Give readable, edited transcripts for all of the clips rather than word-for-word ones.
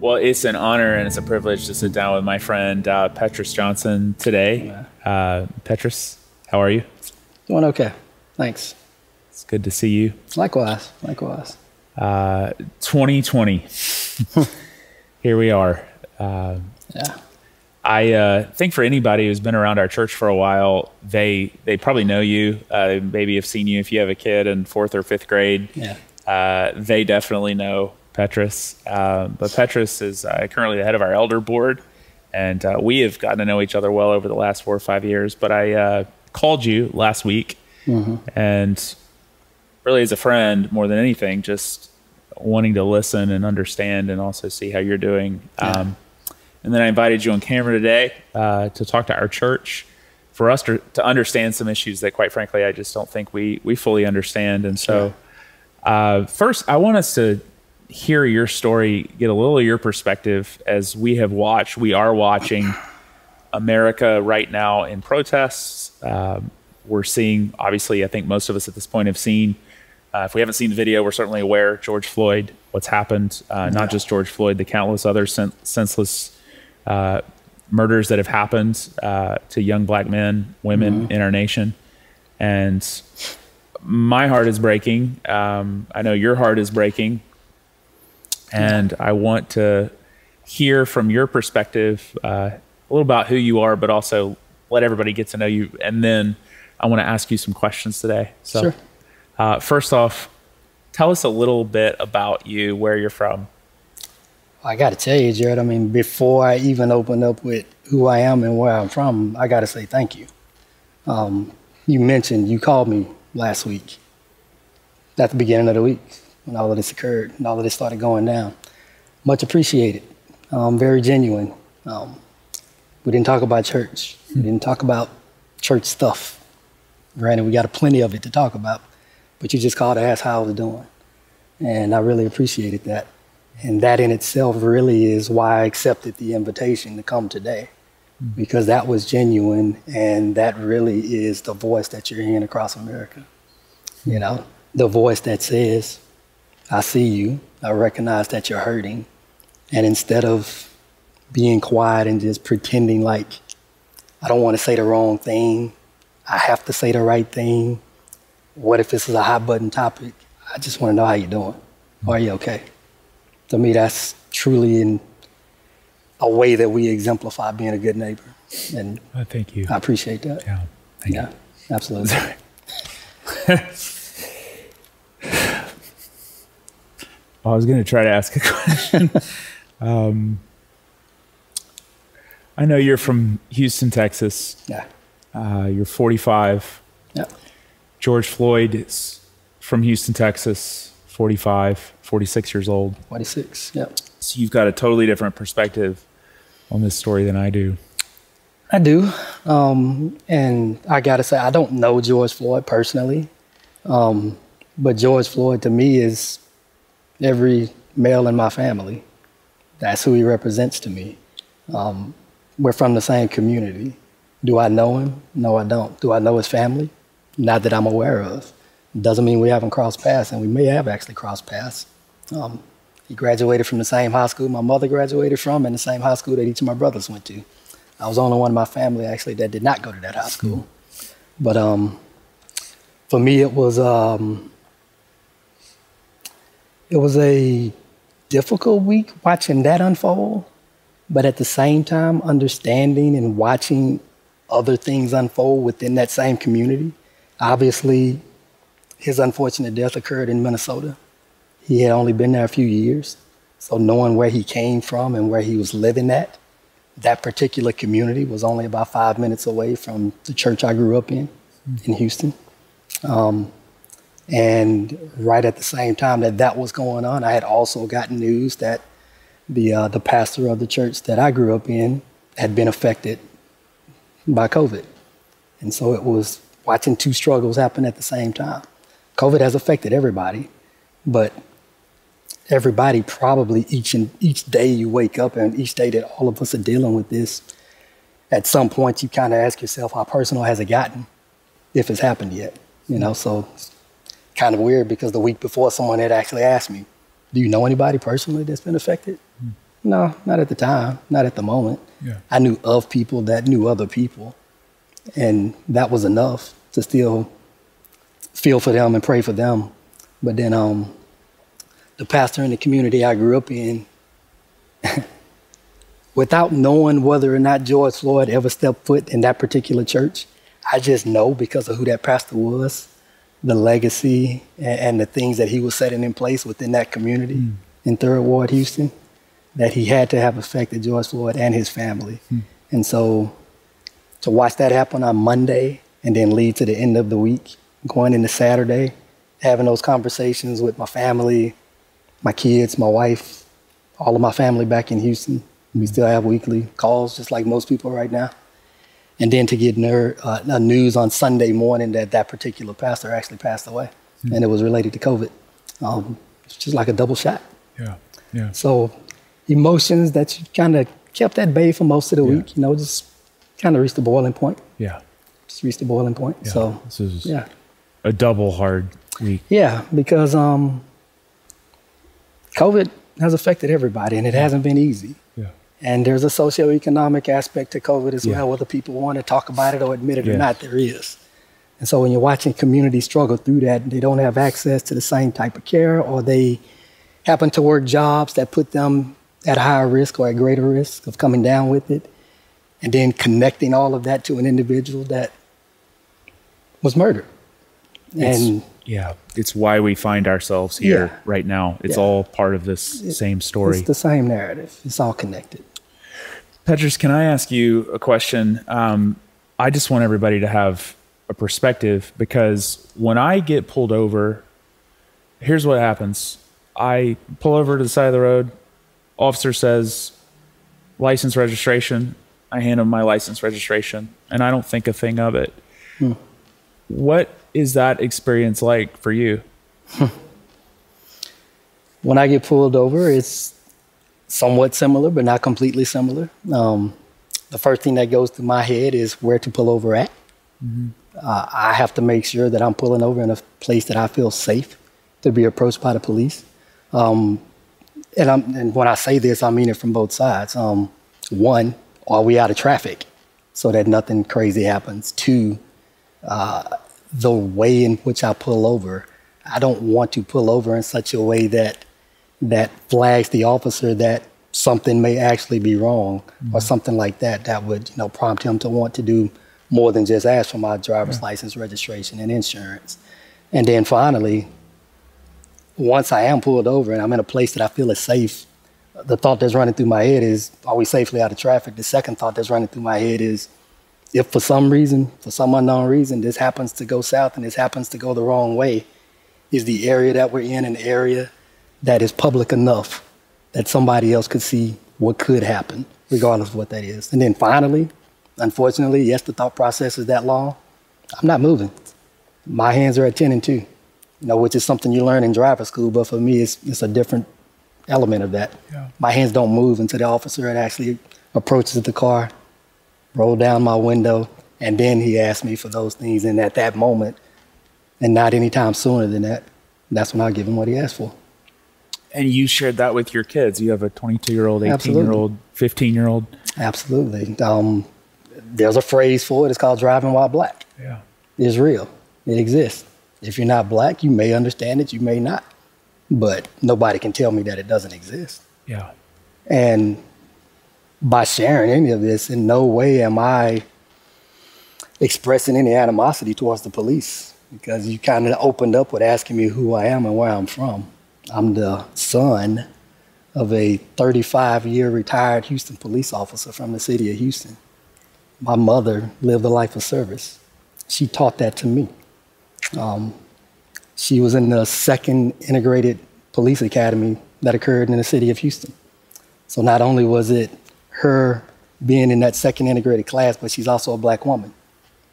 Well, it's an honor and it's a privilege to sit down with my friend Petrus Johnson today. Petrus, how are you? Doing okay. Thanks. It's good to see you. Likewise. Likewise. 2020. Here we are. Yeah. I think for anybody who's been around our church for a while, they probably know you. Maybe have seen you if you have a kid in 4th or 5th grade. Yeah. They definitely know Petrus. But Petrus is currently the head of our elder board, and we have gotten to know each other well over the last 4 or 5 years. But I called you last week, and really as a friend more than anything, just wanting to listen and understand and also see how you're doing. Yeah. And then I invited you on camera today to talk to our church for us to understand some issues that, quite frankly, I just don't think we fully understand. And so first, I want us to hear your story, get a little of your perspective as we are watching America right now in protests. We're seeing, obviously, I think most of us at this point have seen, if we haven't seen the video, we're certainly aware, George Floyd, what's happened, not just George Floyd, the countless other senseless murders that have happened to young black men, women in our nation. And my heart is breaking. I know your heart is breaking. And I want to hear from your perspective a little about who you are, but also let everybody get to know you. And then I want to ask you some questions today. So Sure. First off, tell us a little bit about you, where you're from. I got to tell you, Jared, I mean, before I even open up with who I am and where I'm from, I got to say thank you. You mentioned you called me last week at the beginning of the week when all of this occurred and all of this started going down. Much appreciated. Very genuine. We didn't talk about church. We didn't talk about church stuff. Granted, we got plenty of it to talk about, but you just called to ask how I was doing. And I really appreciated that. And that in itself really is why I accepted the invitation to come today, because that was genuine, and that really is the voice that you're hearing across America. You know, the voice that says, I see you, I recognize that you're hurting, and instead of being quiet and just pretending like I don't want to say the wrong thing, I have to say the right thing, what if this is a hot button topic? I just want to know how you're doing. Are you okay? To me, that's truly in a way that we exemplify being a good neighbor. And thank you. I appreciate that. Yeah, thank you. Absolutely. I was going to try to ask a question. I know you're from Houston, Texas. Yeah. You're 45. Yeah. George Floyd is from Houston, Texas, 45, 46 years old. 46, yeah. So you've got a totally different perspective on this story than I do. I do. And I got to say, I don't know George Floyd personally. But George Floyd to me is every male in my family. That's who he represents to me. We're from the same community. Do I know him? No, I don't. Do I know his family? Not that I'm aware of. Doesn't mean we haven't crossed paths, and we may have actually crossed paths. He graduated from the same high school my mother graduated from, and the same high school that each of my brothers went to. I was the only one in my family actually that did not go to that high school. But for me, it was a difficult week watching that unfold, but at the same time, understanding and watching other things unfold within that same community. Obviously, his unfortunate death occurred in Minnesota. He had only been there a few years. So knowing where he came from and where he was living at, that particular community was only about 5 minutes away from the church I grew up in Houston. And right at the same time that was going on, I had also gotten news that the pastor of the church that I grew up in had been affected by COVID. And so it was watching two struggles happen at the same time. COVID has affected everybody, but everybody probably each day you wake up and each day that all of us are dealing with this, at some point you kind of ask yourself, how personal has it gotten, if it's happened yet? You know, so it's kind of weird because the week before someone had actually asked me, do you know anybody personally that's been affected? No, not at the time, not at the moment. Yeah. I knew of people that knew other people, and that was enough to still feel for them and pray for them. But then the pastor in the community I grew up in, without knowing whether or not George Floyd ever stepped foot in that particular church, I just know because of who that pastor was, the legacy and the things that he was setting in place within that community in 3rd Ward, Houston, that he had to have affected George Floyd and his family. And so to watch that happen on Monday and then lead to the end of the week, going into Saturday, having those conversations with my family, my kids, my wife, all of my family back in Houston. We still have weekly calls, just like most people right now. And then to get news on Sunday morning that that particular pastor actually passed away, and it was related to COVID. It's just like a double shot. Yeah, yeah. So emotions that you kind of kept at bay for most of the week, just kind of reached the boiling point. Yeah. Just reached the boiling point. Yeah. So this is a double hard week. Yeah, because COVID has affected everybody, and it hasn't been easy. Yeah. And there's a socioeconomic aspect to COVID as well, whether people want to talk about it or admit it or not, there is. And so when you're watching communities struggle through that, they don't have access to the same type of care, or they happen to work jobs that put them at higher risk or at greater risk of coming down with it, and then connecting all of that to an individual that was murdered. It's why we find ourselves here right now. It's all part of this same story. It's the same narrative. It's all connected. Petrus, can I ask you a question? I just want everybody to have a perspective, because when I get pulled over, here's what happens. I pull over to the side of the road. Officer says, license registration. I hand him my license registration, and I don't think a thing of it. What is that experience like for you? When I get pulled over, it's somewhat similar, but not completely similar. The first thing that goes through my head is where to pull over at. I have to make sure that I'm pulling over in a place that I feel safe to be approached by the police. And when I say this, I mean it from both sides. One, are we out of traffic so that nothing crazy happens? Two, the way in which I pull over, I don't want to pull over in such a way that flags the officer that something may actually be wrong, or something like that would prompt him to want to do more than just ask for my driver's license, registration, and insurance. And then finally, once I am pulled over and I'm in a place that I feel is safe, the thought that's running through my head is, are we safely out of traffic? The second thought that's running through my head is, if for some reason, for some unknown reason, this happens to go south and this happens to go the wrong way, is the area that we're in an area that is public enough that somebody else could see what could happen, regardless of what that is? And then finally, unfortunately, yes, the thought process is that long. I'm not moving. My hands are at 10 and 2, which is something you learn in driver's school, but for me, it's a different element of that. My hands don't move until the officer actually approaches the car, roll down my window, and then he asked me for those things. And at that moment, and not any time sooner than that, that's when I give him what he asked for. And you shared that with your kids. You have a 22-year-old, 18-year-old, 15-year-old. Absolutely. There's a phrase for it. It's called driving while black. Yeah. It's real. It exists. If you're not black, you may understand it, you may not. But nobody can tell me that it doesn't exist. Yeah. And by sharing any of this, in no way am I expressing any animosity towards the police, because you kind of opened up with asking me who I am and where I'm from. I'm the son of a 35-year retired Houston police officer from the city of Houston. My mother lived a life of service. She taught that to me. She was in the 2nd integrated police academy that occurred in the city of Houston. So not only was it her being in that 2nd integrated class, but she's also a black woman.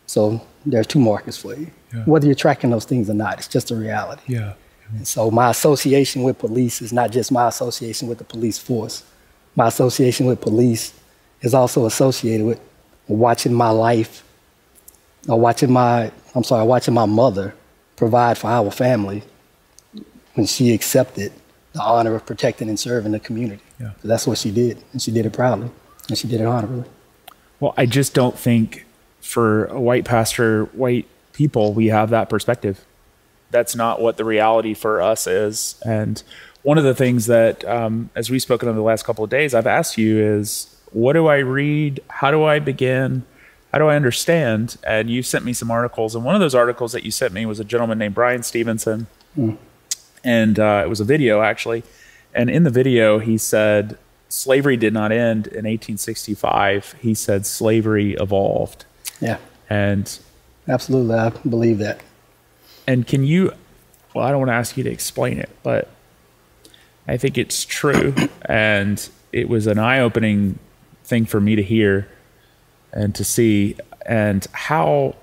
So there's 2 markers for you. Whether you're tracking those things or not, it's just a reality. And so my association with police is not just my association with the police force. My association with police is also associated with watching my life, or watching my mother provide for our family when she accepted the honor of protecting and serving the community. Yeah. So that's what she did, and she did it proudly, and she did it honorably. Well, I just don't think for a white pastor, white people, we have that perspective. That's not what the reality for us is. And one of the things that, as we've spoken over the last couple of days, I've asked you is, what do I read? How do I begin? How do I understand? And you sent me some articles. And one of those articles that you sent me was a gentleman named Brian Stevenson. And it was a video, actually. And in the video, he said, slavery did not end in 1865. He said slavery evolved. Yeah. And absolutely, I believe that. And can you, well, I don't want to ask you to explain it, but I think it's true. And it was an eye-opening thing for me to hear and to see. And how,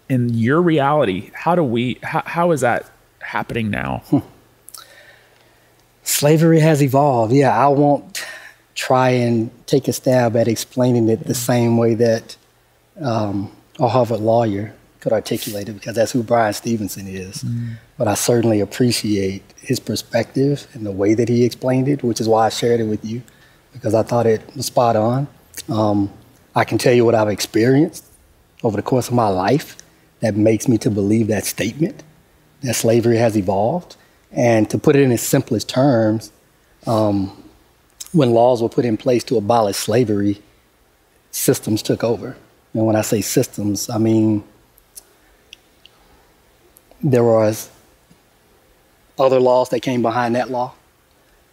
in your reality, how is that happening now? Slavery has evolved. Yeah, I won't try and take a stab at explaining it the same way that a Harvard lawyer could articulate it, because that's who Brian Stevenson is. But I certainly appreciate his perspective and the way that he explained it, which is why I shared it with you, because I thought it was spot on. I can tell you what I've experienced over the course of my life that makes me to believe that statement, that slavery has evolved. And to put it in its simplest terms, when laws were put in place to abolish slavery, systems took over. And when I say systems, I mean there was other laws that came behind that law.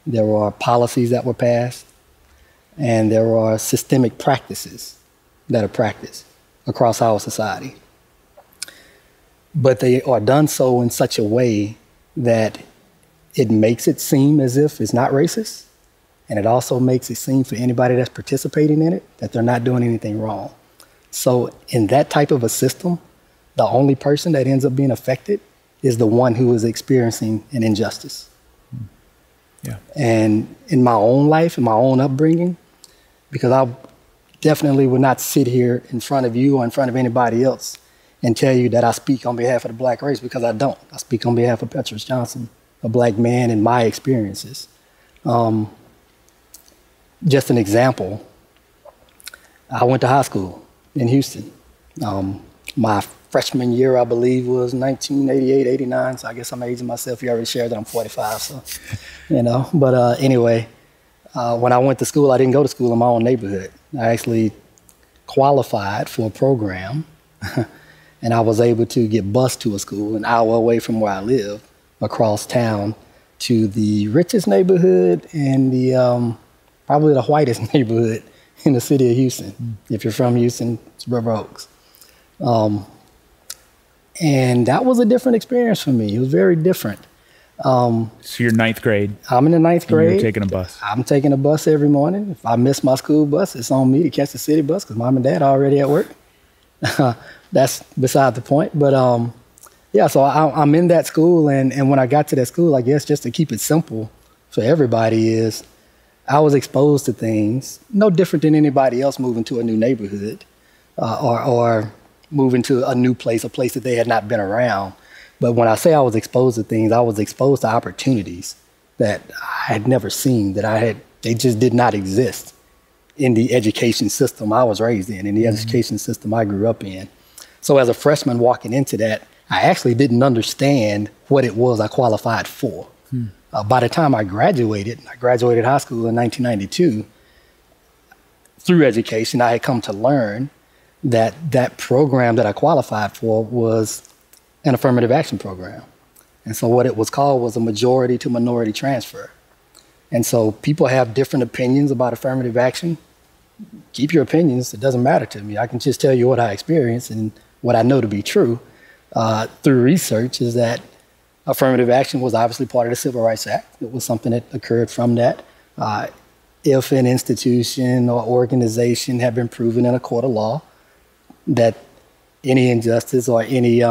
There were policies that were passed. And there are systemic practices that are practiced across our society. But they are done so in such a way that it makes it seem as if it's not racist. And it also makes it seem for anybody that's participating in it that they're not doing anything wrong. So in that type of a system, the only person that ends up being affected is the one who is experiencing an injustice. Yeah. And in my own life, in my own upbringing, because I definitely would not sit here in front of you or in front of anybody else and tell you that I speak on behalf of the black race, because I don't. I speak on behalf of Petrus Johnson, a black man, and my experiences. Just an example, I went to high school in Houston. My freshman year, I believe, was 1988, 89. So I guess I'm aging myself. You already shared that I'm 45, so, you know. But anyway, when I went to school, I didn't go to school in my own neighborhood. I actually qualified for a program, and I was able to get bused to a school an hour away from where I live, across town, to the richest neighborhood and the probably the whitest neighborhood in the city of Houston. If you're from Houston, it's River Oaks. And that was a different experience for me. It was very different. So you're ninth grade. I'm in the ninth grade. You're taking a bus. I'm taking a bus every morning. If I miss my school bus, it's on me to catch the city bus because mom and dad are already at work. That's beside the point. But yeah, so I'm in that school. And when I got to that school, I guess just to keep it simple for everybody is I was exposed to things no different than anybody else moving to a new neighborhood or moving to a new place, a place that they had not been around. But when I say I was exposed to things, I was exposed to opportunities that I had never seen, they just did not exist in the education system I was raised in the education system I grew up in. So as a freshman walking into that, I actually didn't understand what it was I qualified for. By the time I graduated high school in 1992, through education, I had come to learn that that program that I qualified for was an affirmative action program. And so what it was called was a majority to minority transfer. And so people have different opinions about affirmative action. Keep your opinions, it doesn't matter to me. I can just tell you what I experienced and what I know to be true through research is that affirmative action was obviously part of the Civil Rights Act. It was something that occurred from that. If an institution or organization had been proven in a court of law that any injustice or any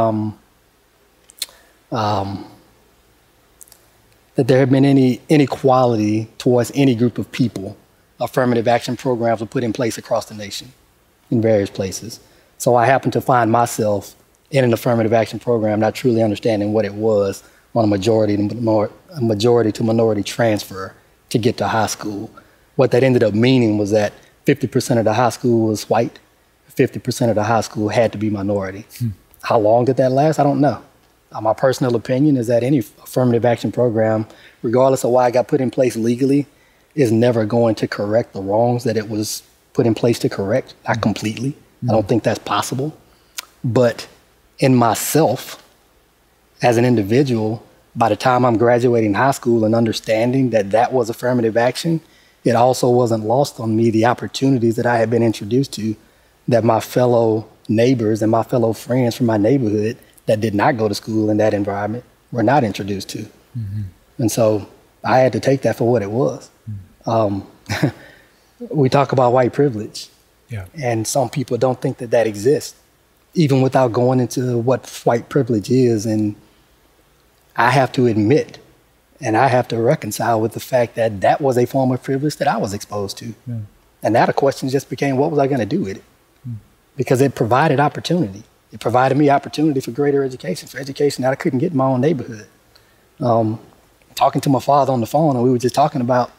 that there had been any inequality towards any group of people, affirmative action programs were put in place across the nation in various places. So I happened to find myself in an affirmative action program, not truly understanding what it was on a majority to minority transfer to get to high school. what that ended up meaning was that 50% of the high school was white, 50% of the high school had to be minority. How long did that last? I don't know. My personal opinion is that any affirmative action program, regardless of why it got put in place legally, is never going to correct the wrongs that it was put in place to correct, not completely. I don't think that's possible. But in myself, as an individual, by the time I'm graduating high school and understanding that that was affirmative action, it also wasn't lost on me the opportunities that I had been introduced to that my fellow neighbors and my fellow friends from my neighborhood that did not go to school in that environment were not introduced to. And so I had to take that for what it was. We talk about white privilege, and some people don't think that that exists, even without going into what white privilege is. And I have to admit, and I have to reconcile with the fact that that was a form of privilege that I was exposed to. And now the question just became, what was I going to do with it? Because it provided opportunity. It provided me opportunity for greater education, for education that I couldn't get in my own neighborhood. Talking to my father on the phone, and we were just talking about,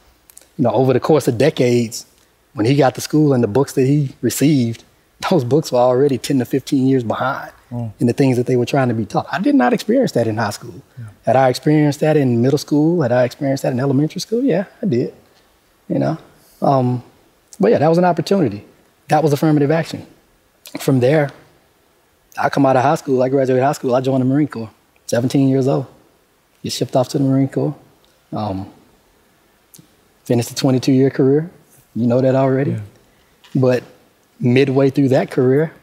over the course of decades, when he got to school and the books that he received, those books were already 10 to 15 years behind in the things that they were trying to be taught. I did not experience that in high school. Had I experienced that in middle school? Had I experienced that in elementary school? Yeah, I did. But yeah, that was an opportunity. That was affirmative action. From there, I come out of high school, I graduated high school, I joined the Marine Corps, 17 years old. Get shipped off to the Marine Corps. Finished a 22-year career. You know that already. But midway through that career,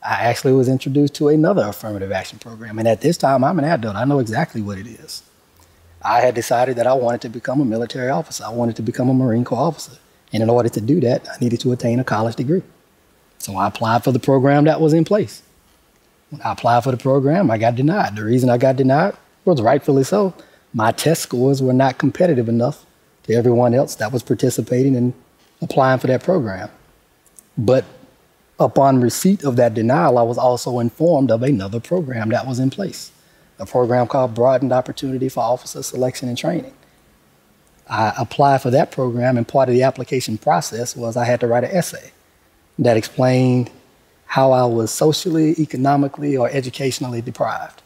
I actually was introduced to another affirmative action program. And at this time, I'm an adult. I know exactly what it is. I had decided that I wanted to become a military officer. I wanted to become a Marine Corps officer. And in order to do that, I needed to attain a college degree. So I applied for the program that was in place. When I applied for the program, I got denied. The reason I got denied was rightfully so. My test scores were not competitive enough to everyone else that was participating in applying for that program. But upon receipt of that denial, I was also informed of another program that was in place, a program called Broadened Opportunity for Officer Selection and Training. I applied for that program, and part of the application process was I had to write an essay that explained how I was socially, economically, or educationally deprived.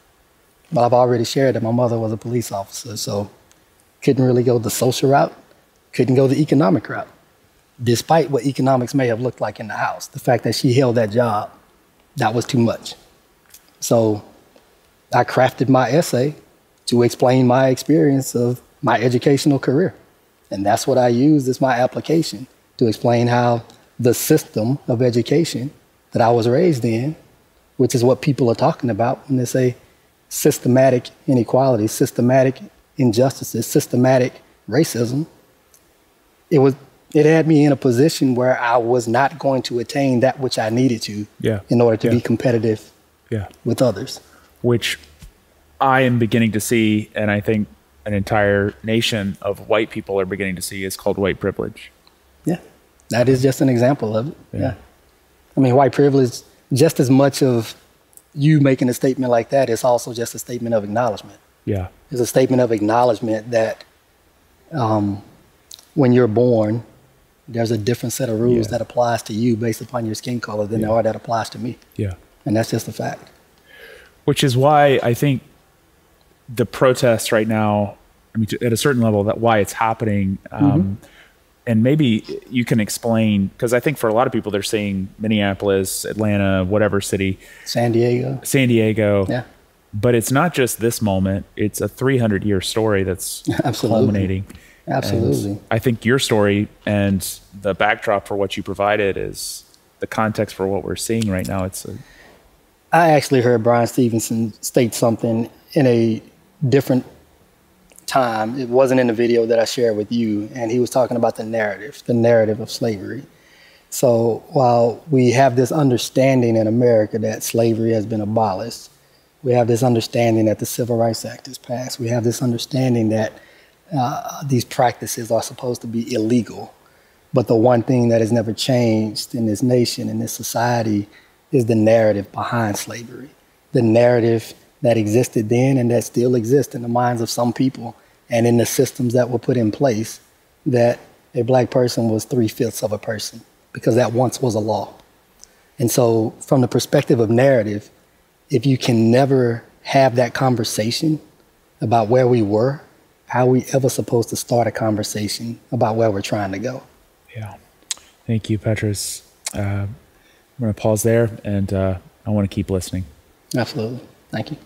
But I've already shared that my mother was a police officer, so couldn't really go the social route, couldn't go the economic route. Despite what economics may have looked like in the house, the fact that she held that job, that was too much. So I crafted my essay to explain my experience of my educational career. And that's what I used as my application to explain how the system of education that I was raised in, which is what people are talking about when they say systematic inequality, systematic injustices, systematic racism, it had me in a position where I was not going to attain that which I needed to in order to be competitive with others. Which I am beginning to see, and I think an entire nation of white people are beginning to see, is called white privilege. Yeah, that is just an example of it. Yeah. I mean, white privilege, just as much of you making a statement like that, is also just a statement of acknowledgement. Yeah. It's a statement of acknowledgement that when you're born, there's a different set of rules that applies to you based upon your skin color than there are that applies to me. Yeah. And that's just a fact. Which is why I think the protests right now, I mean, at a certain level, that why it's happening. And maybe you can explain, because I think for a lot of people, they're seeing Minneapolis, Atlanta, whatever city. San Diego. Yeah. But it's not just this moment. It's a 300-year story that's culminating. Absolutely. And I think your story and the backdrop for what you provided is the context for what we're seeing right now. I actually heard Brian Stevenson state something in a different time. It wasn't in the video that I shared with you, and he was talking about the narrative of slavery. So while we have this understanding in America that slavery has been abolished, we have this understanding that the Civil Rights Act is passed, we have this understanding that these practices are supposed to be illegal. But the one thing that has never changed in this nation, in this society, is the narrative behind slavery. The narrative that existed then and that still exists in the minds of some people and in the systems that were put in place that a black person was 3/5 of a person, because that once was a law. And so from the perspective of narrative, if you can never have that conversation about where we were, how are we ever supposed to start a conversation about where we're trying to go? Yeah. Thank you, Petrus. I'm going to pause there, and I want to keep listening. Absolutely. Thank you.